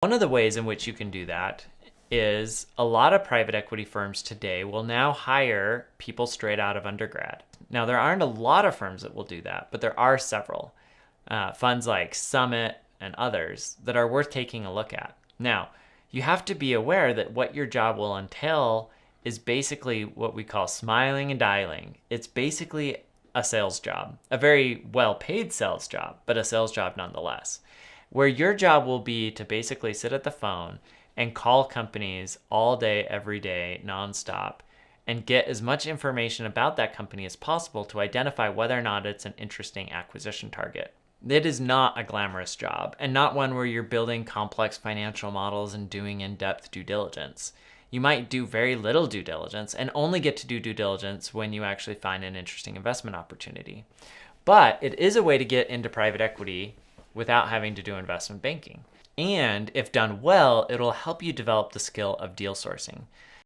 One of the ways in which you can do that is a lot of private equity firms today will now hire people straight out of undergrad. Now, there aren't a lot of firms that will do that, but there are several. Funds like Summit and others that are worth taking a look at. Now, you have to be aware that what your job will entail is basically what we call smiling and dialing. It's basically a sales job, a very well paid sales job, but a sales job nonetheless, where your job will be to basically sit at the phone and call companies all day, every day, nonstop, and get as much information about that company as possible to identify whether or not it's an interesting acquisition target. It is not a glamorous job, and not one where you're building complex financial models and doing in-depth due diligence. You might do very little due diligence and only get to do due diligence when you actually find an interesting investment opportunity. But it is a way to get into private equity without having to do investment banking. And if done well, it'll help you develop the skill of deal sourcing.